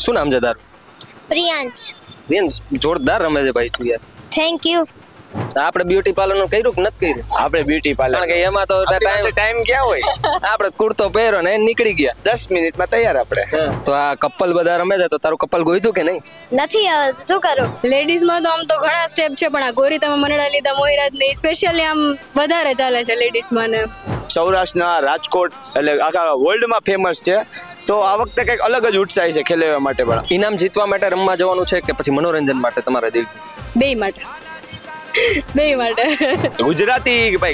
શું નામ છે તારું? પ્રિયાંશ. પ્રિયાંશ જોરદાર રમે છે ભાઈ તું યાર. Thank you. આપણે બ્યુટી પાર્લર નું કર્યું કે નથી કર્યું? આપણે બ્યુટી પાર્લર કારણ કે એમાં તો ટાઈમ ક્યાં હોય? આપણે કુર્તો પહેરો ને નીકળી ગયા 10 મિનિટમાં તૈયાર આપણે. તો આ કપલ બધા રમે છે તો તારું કપલ ગોઈતું કે નહીં? નથી શું કરું? લેડીઝમાં તો આમ તો ઘણા સ્ટેપ છે પણ આ ગોરીતામાં મનડા લીધા મોહિરાજ ની સ્પેશિયલી આમ વધારે ચાલે છે લેડીઝમાં ને સૌરાષ્ટ્રના રાજકોટ એટલે આખા વર્લ્ડમાં ફેમસ છે. તો આ વખતે કંઈક અલગ જ ઉત્સાહ છે ખેલવા માટે પણ. ઇનામ જીતવા માટે રમવા જવાનું છે કે પછી મનોરંજન માટે તમારા દિલથી? બેય માટે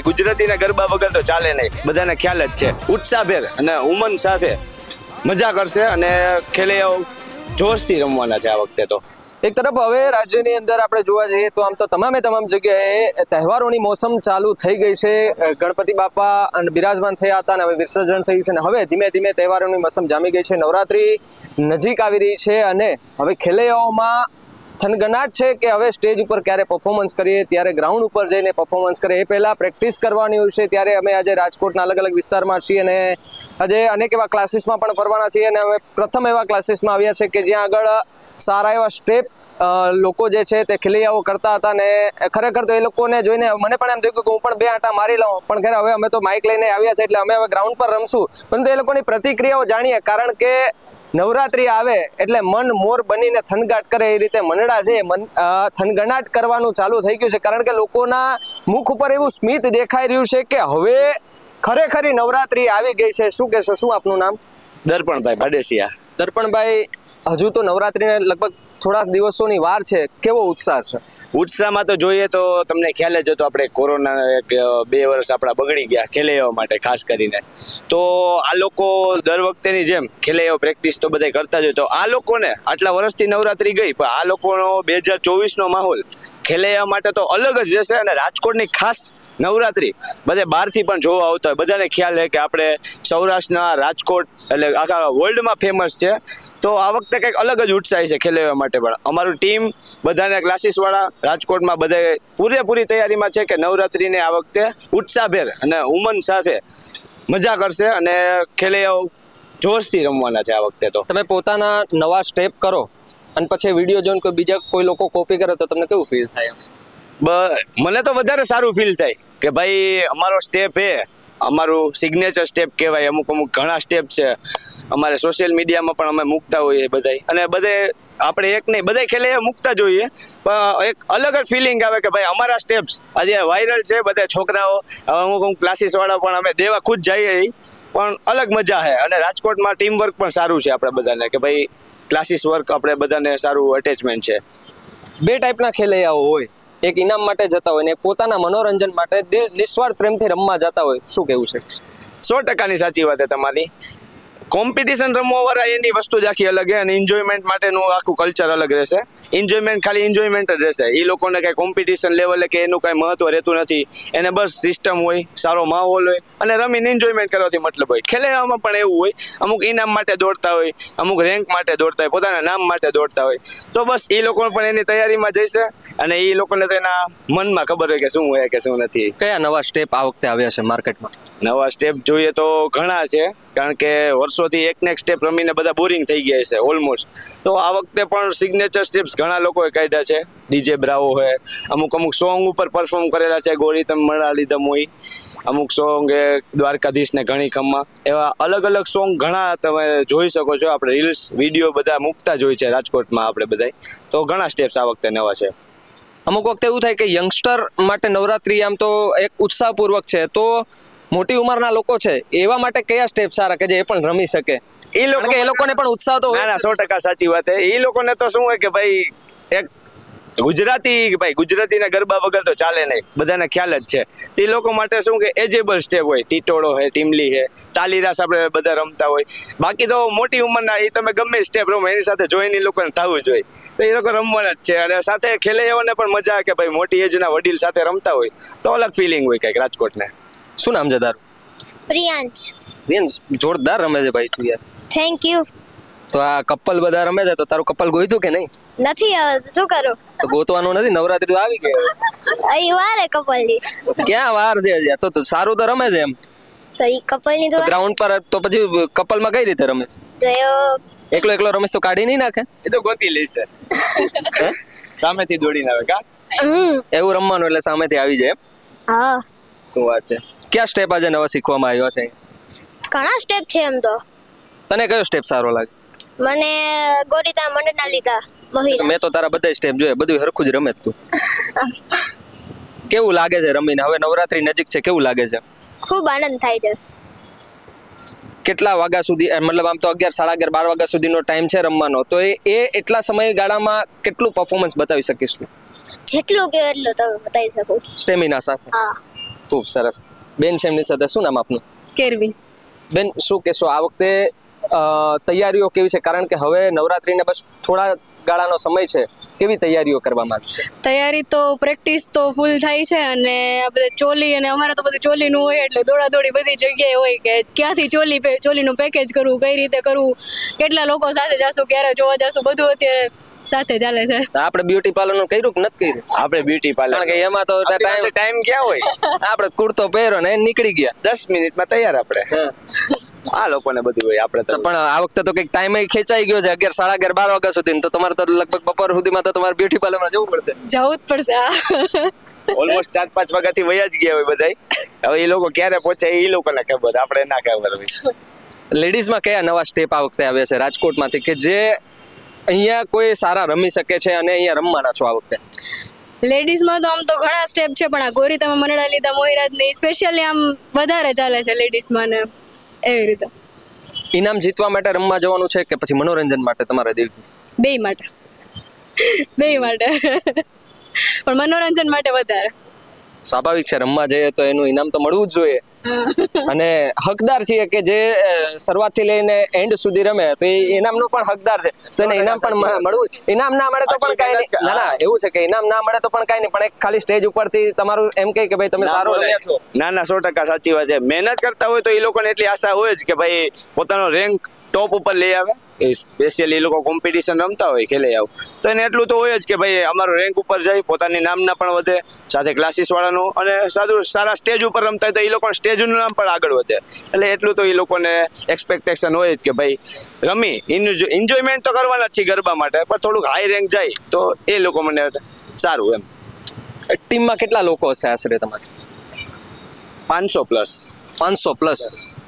ગુજરાતીના ગરબા વગર તો ચાલે નહીં, બધાને ખ્યાલ જ છે. ઉત્સાહભેર અને ઉમંગ સાથે મજા કરશે અને ખેલૈયાઓ જોશથી રમવાના છે આ વખતે. તો એક તરફ હવે રાજ્યની અંદર આપણે જોવા જઈએ તો આમ તો તમામ જગ્યાએ તહેવારોની મોસમ ચાલુ થઈ ગઈ છે. ગણપતિ બાપા બિરાજમાન થયા હતા અને હવે વિસર્જન થયું છે અને હવે ધીમે ધીમે તહેવારોની મોસમ જામી ગઈ છે. નવરાત્રી નજીક આવી રહી છે અને હવે ખેલૈયાઓમાં થનગનાટ છે કે હવે સ્ટેજ ઉપર ક્યારે પરફોર્મન્સ કરીએ, ત્યારે ગ્રાઉન્ડ ઉપર જઈને પરફોર્મન્સ કરીએ એ પહેલાં પ્રેક્ટિસ કરવાની હોય છે. ત્યારે અમે આજે રાજકોટના અલગ અલગ વિસ્તારમાં છીએ અને આજે અનેક એવા ક્લાસીસમાં પણ ફરવાના છીએ અને હવે પ્રથમ એવા ક્લાસીસમાં આવ્યા છે કે જ્યાં આગળ સારા એવા સ્ટેપ લોકો જે છે તે ખેલૈયાઓ કરતા હતા ને ખરેખર તો એ લોકોને જોઈને મને પણ એમ થયું કે હું પણ 2 આંટા મારી લઉં, પણ ખેર હવે અમે તો માઇક લઈને આવ્યા છે એટલે અમે હવે ગ્રાઉન્ડ પર રમશું. પરંતુ એ લોકોની પ્રતિક્રિયાઓ જાણીએ, કારણ કે નવરાત્રી આવે એટલે મન મોર બનીને થનગાટ કરે એ રીતે મનડા છે થનગનાટ કરવાનું ચાલુ થઈ ગયું છે. કારણ કે લોકોના મુખ ઉપર એવું સ્મિત દેખાઈ રહ્યું છે કે હવે ખરેખરી નવરાત્રી આવી ગઈ છે. શું કહેશો? શું આપનું નામ? દર્પણભાઈ ભાડેસિયા. દર્પણભાઈ, હજુ તો નવરાત્રીને લગભગ થોડા દિવસોની વાર છે, કેવો ઉત્સાહ છે? ઉત્સાહમાં તો જોઈએ તો તમને ખ્યાલ જ હતો, આપણે કોરોના 2 વર્ષ આપણા બગડી ગયા ખેલૈયાઓ માટે ખાસ કરીને. તો આ લોકો દર વખતેની જેમ ખેલૈયાઓ પ્રેક્ટિસ તો બધા કરતા જ હોય. તો આ લોકોને આટલા વર્ષથી નવરાત્રી ગઈ પણ આ લોકોનો 2024નો માહોલ ખેલૈયા માટે તો અલગ જ રહેશે. અને રાજકોટની ખાસ નવરાત્રી બધે બહારથી પણ જોવા આવતા હોય. બધાને ખ્યાલ છે કે આપણે સૌરાષ્ટ્રના રાજકોટ એટલે આખા વર્લ્ડમાં ફેમસ છે. તો આ વખતે કંઈક અલગ જ ઉત્સાહ છે ખેલૈયા માટે પણ. અમારું ટીમ બધાને ક્લાસીસવાળા રાજકોટમાં બધા પૂરેપૂરી તૈયારીમાં છે કે નવરાત્રીને આ વખતે ઉત્સાહભેર અને ઉમંગ સાથે મજા કરશે અને ખેલૈયાઓ જોશથી રમવાના છે આ વખતે. તો તમે પોતાના નવા સ્ટેપ કરો અને પછી વિડીયો જોઈને કોઈ લોકો કોપી કરે તો તમને કેવું ફીલ થાય? મને તો વધારે સારું ફીલ થાય કે ભાઈ અમારો સ્ટેપ અમારું સિગ્નેચર સ્ટેપ કહેવાય. અમુક ઘણા સ્ટેપ છે અમારે સોશિયલ મીડિયામાં પણ અમે મૂકતા હોઈએ બધાય, અને બધે આપણે એક નહીં બધા ખેલૈયા મૂકતા જોઈએ પણ એક અલગ જ ફિલિંગ આવે કે ભાઈ અમારા સ્ટેપ્સ આજે વાયરલ છે. બધા છોકરાઓ અમુક ક્લાસીસવાળા પણ અમે દેવા ખુદ જઈએ પણ અલગ મજા છે. અને રાજકોટમાં ટીમ વર્ક પણ સારું છે આપણે બધાને કે ભાઈ ક્લાસીસ વર્ક આપણે બધાને સારું અટેચમેન્ટ છે. 2 ટાઈપના ખેલૈયાઓ હોય, એક ઇનામ માટે જતા હોય ને પોતાના મનોરંજન માટે નિસ્વાર્થ પ્રેમથી રમવા જતા હોય. શું કહેવું છે? 100% સાચી વાત છે તમારી. કોમ્પિટિશન રમવાવાળા એની વસ્તુ જ આખી અલગ છે અને એન્જોયમેન્ટ માટેનું આખું કલ્ચર અલગ રહેશે. એન્જોયમેન્ટ ખાલી એન્જોયમેન્ટ જ રહેશે. એ લોકોને કાંઈ કોમ્પિટિશન લેવલે કે એનું કાંઈ મહત્વ રહેતું નથી. એને બસ સિસ્ટમ હોય, સારો માહોલ હોય અને રમીને એન્જોયમેન્ટ કરવાથી મતલબ હોય. ખેલૈયામાં પણ એવું હોય, અમુક ઇનામ માટે દોડતા હોય, અમુક રેન્ક માટે દોડતા હોય, પોતાના નામ માટે દોડતા હોય. તો બસ એ લોકો પણ એની તૈયારીમાં જઈશે અને એ લોકોને તો એના મનમાં ખબર હોય કે શું હોય કે શું નથી. કયા નવા સ્ટેપ આ વખતે આવ્યા છે માર્કેટમાં? નવા સ્ટેપ જોઈએ તો ઘણા છે, કારણ કે વર્ષોથી એકને એક સ્ટેપ રમીને બધા બોરિંગ થઈ ગયા છે ઓલમોસ્ટ. તો આ વખતે પણ સિગ્નેચર સ્ટેપ્સ ઘણા લોકોએ કાઢ્યા છે. ડીજે બ્રાવો હોય, અમુક સોંગ ઉપર પરફોર્મ કરેલા છે. ગોરીતમ મળા લીધા મોઈ, અમુક સોંગ એ દ્વારકાધીશ ને ઘણી ખમ્મા, એવા અલગ અલગ સોંગ ઘણા તમે જોઈ શકો છો. આપણે રીલ્સ વિડીયો બધા મૂકતા જ હોય છે રાજકોટમાં આપણે બધાય. તો ઘણા સ્ટેપ્સ આ વખતે નવા છે. અમુક વખતે એવું થાય કે યંગસ્ટર માટે નવરાત્રી આમ તો એક ઉત્સાહપૂર્વક છે, તો મોટી ઉંમરના લોકો છે એવા માટે કયા સ્ટેપ સારા કે જે એ પણ રમી શકે? એ લોકોને પણ ઉત્સાહ તો હોય. 100% સાચી વાત છે. એ લોકોને તો શું હોય કે ભાઈ એક ગુજરાતીના ગરબા વગર તો ચાલે નહીં, બધાને ખ્યાલ જ છે. તે લોકો માટે શું કે એજેબલ સ્ટેપ હોય, ટીટોળો હોય, ટીમલી છે, તાલીરાસ આપણે બધા રમતા હોય. બાકી તો મોટી ઉંમરના એ તમે ગમે સ્ટેપ રમો એની સાથે જોઈને એ લોકોને થવું જોઈએ. તો એ લોકો રમવાના જ છે અને સાથે ખેલૈયાઓને પણ મજા આવે કે ભાઈ મોટી એજના વડીલ સાથે રમતા હોય તો અલગ ફિલિંગ હોય કંઈક રાજકોટને. શું નામ છે તારું? પ્રિયાંશ. પ્રિયાંશ જોરદાર રમે છે ભાઈ તું યાર. Thank you. તો આ કપલ બધા રમે છે તો તારું કપલ ગોઈતું કે નહીં? નથી શું કરું? તો ગોતવાનું નથી, નવરાત્રી તો આવી ગઈ. અહીં વાર હે કપલની. ક્યાં વાર છે? તો સારું તો રમે છે એમ. તો ઈ કપલની તો ગ્રાઉન્ડ પર તો પછી કપલમાં કઈ રીતે રમે છે? તો એકલો એકલો રમેશ તો કાઢી નહીં નાખે. એ તો ગોતી લેશે. સામેથી દોડીને આવે કા? એવું રમવાનું એટલે સામેથી આવી જાય એમ? હા શું વાત છે. ક્યાં સ્ટેપ આજે નવા શીખવામાં આવ્યો છે? ઘણા સ્ટેપ છે એમ તો. તને કયો સ્ટેપ સારો લાગે? મને ગોરીતા મંડળના લીધા મોહિરા. મેં તો તારા બધા સ્ટેપ જોયા, બધું હરખું જ રમે જ તું. કેવું લાગે છે રમીને? હવે નવરાત્રી નજીક છે, કેવું લાગે છે? ખૂબ આનંદ થાય છે. કેટલા વાગ્યા સુધી, મતલબ આમ તો 11, 11:30, 12 વાગ્યા સુધીનો ટાઈમ છે રમવાનો, તો એ એટલા સમયગાળામાં કેટલું પરફોર્મન્સ બતાવી શકીશ તું જેટલું કે એટલું તમે બતાવી શકો. સ્ટેમિના સાથે? હા ખૂબ સરસ. બેન છે એમની સાથે, શું નામ આપનું? કેરવી. બેન, શું કહેશો આ વખતે તૈયારીઓ કેવી છે? કારણ કે હવે નવરાત્રીને બસ થોડા ગાળાનો સમય છે, કેવી તૈયારીઓ કરવામાં આવી છે? તૈયારી તો પ્રેક્ટિસ તો ફૂલ થાય છે, અને આ બધા ચોલી, અને અમારે તો બધું ચોલીનું હોય એટલે દોડાદોડી બધી જગ્યાએ હોય કે ક્યાંથી ચોલીનું પેકેજ કરવું, કઈ રીતે કરવું, કેટલા લોકો સાથે જાશું, ક્યારે જોવા જાશું, બધું અત્યારે સાથે ચાલે છે. આપણે બ્યુટી પાર્લરનું કર્યું કે નથી કર્યું? આપણે બ્યુટી પાર્લર, કારણ કે એમાં તો ટાઈમ ક્યાં હોય? આપણે કુર્તો પહેરો ને નીકળી ગયા 10 મિનિટમાં તૈયાર આપણે. આ લોકોને બધું હોય, આપણે તો પણ આ વખતે તો કંઈક ટાઈમ ખેંચાઈ ગયો છે 11, 11:30, 12 વાગ્યા સુધી, તો તમારે તો લગભગ બપોર સુધીમાં તો તમારે બ્યુટી પાર્લરમાં જવું પડશે. જવું જ પડશે. ઓલમોસ્ટ 4-5 વાગ્યાથી વયા જ ગયા હોય બધાય. હવે એ લોકો ક્યારે પહોંચે એ લોકોને ખબર, આપણે ના ખબર હોય. લેડીઝમાં કયા નવા સ્ટેપ આ વખતે આવ્યા છે રાજકોટમાંથી કે જે અહીંયા કોઈ સારા રમી શકે છે અને અહીંયા રમવાના છો આ વખતે? લેડીઝમાં તો આમ તો ઘણા સ્ટેપ છે, પણ આ ગોરીતામાં મંડળા લીધા મોહિરાજની સ્પેશિયલી આમ વધારે ચાલે છે લેડીઝમાં, ને એવી રીતે. ઇનામ જીતવા માટે રમવા જવાનું છે કે પછી મનોરંજન માટે તમારા દિલથી? બે માટે પણ મનોરંજન માટે વધારે. સ્વાભાવિક છે, રમવા જઈએ તો એનું ઇનામ તો મળવું જ જોઈએ, અને હકદાર છીએ કે જે શરૂઆતથી લઈને એન્ડ સુધી રમે તો એ ઇનામનો પણ હકદાર છે, તો એને ઇનામ પણ મળવું. ઇનામ ના મળે તો પણ કાંઈ નહીં. ના, એવું છે કે ઇનામ ના મળે તો પણ કાંઈ નહીં, પણ એક ખાલી સ્ટેજ ઉપરથી તમારું એમ કહે કે ભાઈ તમે સારું રમ્યા છો. ના 100% સાચી વાત છે. મહેનત કરતા હોય તો એ લોકોને એટલી આશા હોય જ કે ભાઈ પોતાનો રેન્ક ટોપ ઉપર લઈ આવે. એ સ્પેશિયલી એ લોકો કોમ્પિટિશન રમતા હોય, ખેલે આવ તો એને એટલું તો હોય જ કે ભાઈ અમારો રેન્ક ઉપર જાય, પોતાની નામના પણ વધે, સાથે ક્લાસીસ વાળાનું, અને સારા સ્ટેજ ઉપર રમતા હોય તો એ લોકોને સ્ટેજનું નામ પણ આગળ વધે. એટલે એટલું તો એ લોકોને એક્સપેક્ટેશન હોય જ કે ભાઈ રમી એન્જોયમેન્ટ તો કરવાના જ છે ગરબા માટે, પણ થોડુંક હાઈ રેન્ક જાય તો એ લોકો મને સારું એમ. ટીમમાં કેટલા લોકો હશે આશરે તમારે? 500+.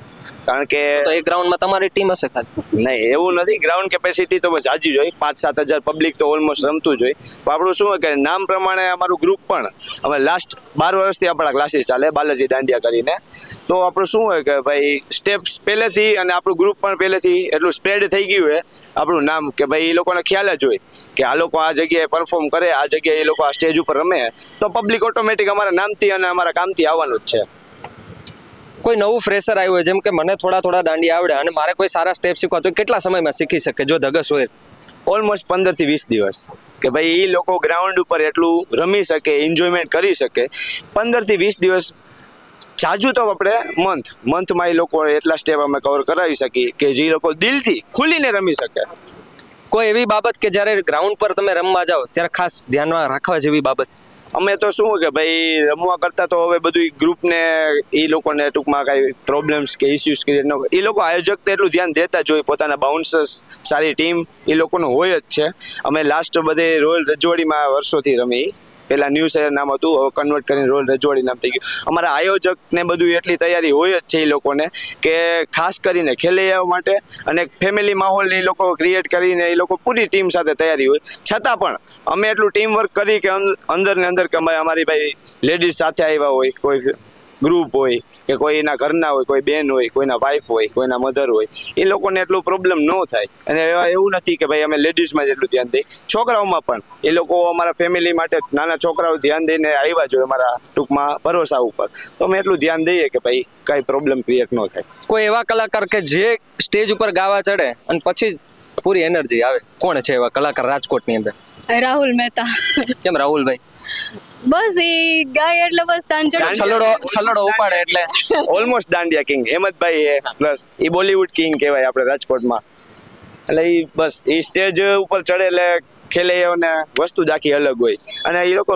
કારણ કે તો એક ગ્રાઉન્ડમાં તમારી ટીમ હશે ખાલી? નહીં, એવું નથી. ગ્રાઉન્ડ કેપેસિટી તો જાજી જ હોય, 5-7 હજાર પબ્લિક તો ઓલમોસ્ટ રમતું જ હોય. પણ આપણું શું હોય કે નામ પ્રમાણે અમારું ગ્રુપ પણ, અમે લાસ્ટ 12 વર્ષથી આપણા ક્લાસીસ ચાલે બાલાજી દાંડિયા કરીને, તો આપણું શું હોય કે ભાઈ સ્ટેપ્સ પહેલેથી, અને આપણું ગ્રુપ પણ પહેલેથી એટલું સ્પ્રેડ થઈ ગયું હોય આપણું નામ કે ભાઈ એ લોકોને ખ્યાલ જ હોય કે આ લોકો આ જગ્યાએ પરફોર્મ કરે, આ જગ્યાએ એ લોકો આ સ્ટેજ ઉપર રમે, તો પબ્લિક ઓટોમેટિક અમારા નામથી અને અમારા કામથી આવવાનું જ છે. કોઈ નવું ફ્રેશર આવ્યું હોય, જેમ કે મને થોડા દાંડિયા આવડે અને મારે કોઈ સારા સ્ટેપ શીખવા, તો કેટલા સમયમાં શીખી શકે જો ધગસ હોય? ઓલમોસ્ટ 15-20 દિવસ, કે ભાઈ એ લોકો ગ્રાઉન્ડ ઉપર એટલું રમી શકે, એન્જોયમેન્ટ કરી શકે. 15-20 દિવસ જાજુ તો આપણે મંથમાં એ લોકો એટલા સ્ટેપ અમે કવર કરાવી શકીએ કે જે લોકો દિલથી ખુલીને રમી શકે. કોઈ એવી બાબત કે જ્યારે ગ્રાઉન્ડ પર તમે રમવા જાઓ ત્યારે ખાસ ધ્યાનમાં રાખવા જેવી બાબત? અમે તો શું કે ભાઈ રમવા કરતા તો હવે બધું ગ્રુપને એ લોકોને ટૂંકમાં કાંઈ પ્રોબ્લેમ્સ કે ઇસ્યુઝ ક્રિએટ ન, એ લોકો આયોજક તો એટલું ધ્યાન દેતા જ હોય, પોતાના બાઉન્સર્સ, સારી ટીમ એ લોકોનું હોય જ છે. અમે લાસ્ટ બધે રોયલ રજવાડીમાં વર્ષોથી રમી, પહેલા ન્યૂ શહેર નામ હતું, હવે કન્વર્ટ કરીને રોયલ રજવાડી નામ થઈ ગયું. અમારા આયોજકને બધું એટલી તૈયારી હોય જ છે એ લોકોને કે ખાસ કરીને ખેલૈયાઓ માટે, અને ફેમિલી માહોલ એ લોકો ક્રિએટ કરીને એ લોકો પૂરી ટીમ સાથે તૈયારી હોય. છતાં પણ અમે એટલું ટીમ વર્ક કરી કે અંદર ને અંદર કે અમારી ભાઈ લેડીઝ સાથે આવ્યા હોય, કોઈ ગ્રુપ હોય કે કોઈના ઘરના હોય, કોઈ બેન હોય, કોઈના વાઈફ હોય, કોઈના મધર હોય, એ લોકોને એટલું પ્રોબ્લેમ ન થાય. અને એવું નથી કે ભાઈ અમે લેડીઝમાં જેટલું ધ્યાન દઈએ, છોકરાઓમાં પણ એ લોકો અમારા ફેમિલી માટે, નાના છોકરાઓ ધ્યાન દઈને આવ્યા જોઈએ અમારા ટૂંકમાં ભરોસા ઉપર, તો અમે એટલું ધ્યાન દઈએ કે ભાઈ કાંઈ પ્રોબ્લેમ ક્રિએટ ન થાય. કોઈ એવા કલાકાર કે જે સ્ટેજ ઉપર ગાવા ચડે અને પછી પૂરી એનર્જી આવે, કોણ છે એવા કલાકાર રાજકોટની અંદર? રાહુલ મહેતા. કેમ રાહુલભાઈ? બસ એ ગાય એટલે બસ તાન છલડો ઉપાડે એટલે ઓલમોસ્ટ દાંડિયા કિંગ હેમંતભાઈ હે, પ્લસ એ બોલીવુડ કિંગ કહેવાય આપણે રાજકોટમાં. એટલે એ બસ એ સ્ટેજ ઉપર ચડે એટલે ખેલૈયાઓને વસ્તુ જ આખી અલગ હોય, અને એ લોકો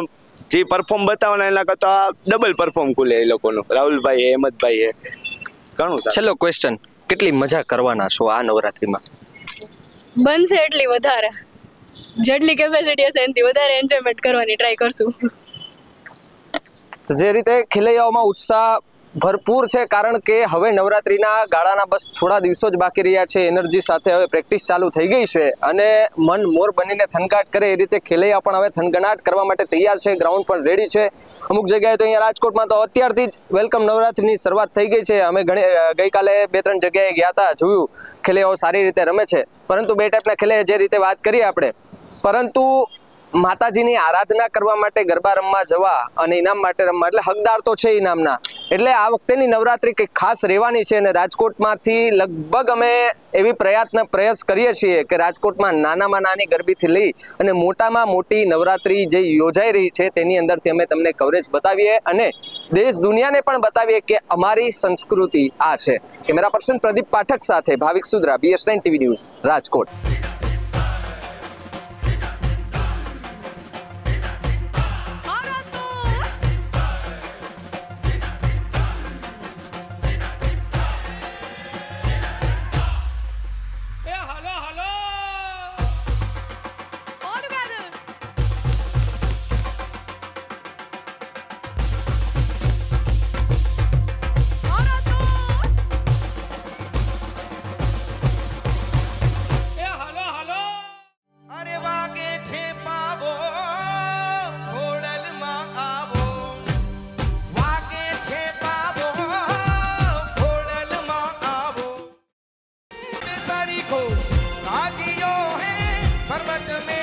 જે પરફોર્મ બતાવવાના એના કરતા ડબલ પરફોર્મ ખુલે એ લોકોનું. રાહુલભાઈ હે, હેમંતભાઈ હે, ઘણું સારું. છેલ્લો ક્વેશ્ચન, કેટલી મજા કરવાના છો આ નવરાત્રીમાં? બનશે એટલી વધારે, જેટલી કેપેસિટી હશે એનાથી વધારે એન્જોયમેન્ટ કરવાની ટ્રાય કરશું. તો જે રીતે ખેલૈયાઓમાં ઉત્સાહ ભરપૂર છે, કારણ કે હવે નવરાત્રિના ગાળાના બસ થોડા દિવસો જ બાકી રહ્યા છે. એનર્જી સાથે હવે પ્રેક્ટિસ ચાલુ થઈ ગઈ છે અને મન મોર બનીને થનગાટ કરે એ રીતે ખેલૈયા પણ હવે થનગનાટ કરવા માટે તૈયાર છે. ગ્રાઉન્ડ પણ રેડી છે. અમુક જગ્યાએ તો અહીંયા રાજકોટમાં તો અત્યારથી જ વેલકમ નવરાત્રિની શરૂઆત થઈ ગઈ છે. અમે ગઈકાલે 2-3 જગ્યાએ ગયા હતા, જોયું ખેલૈયાઓ સારી રીતે રમે છે. પરંતુ બે ટાઈપના ખેલૈયા જે રીતે વાત કરીએ આપણે, પરંતુ માતાજીની આરાધના કરવા માટે ગરબા રમવા જવા અને ઇનામ માટે રમવા, એટલે હકદાર તો છે ઇનામના. એટલે આ વખતેની નવરાત્રિ કંઈક ખાસ રહેવાની છે અને રાજકોટમાંથી લગભગ અમે એવી પ્રયાસ કરીએ છીએ કે રાજકોટમાં નાનામાં નાની ગરબીથી લઈ અને મોટામાં મોટી નવરાત્રિ જે યોજાઈ રહી છે તેની અંદરથી અમે તમને કવરેજ બતાવીએ અને દેશ દુનિયાને પણ બતાવીએ કે અમારી સંસ્કૃતિ આ છે. કેમેરા પર્સન પ્રદીપ પાઠક સાથે Bhavik Sudra, BS9 TV news, Rajkot. को राजियो है पर्वत में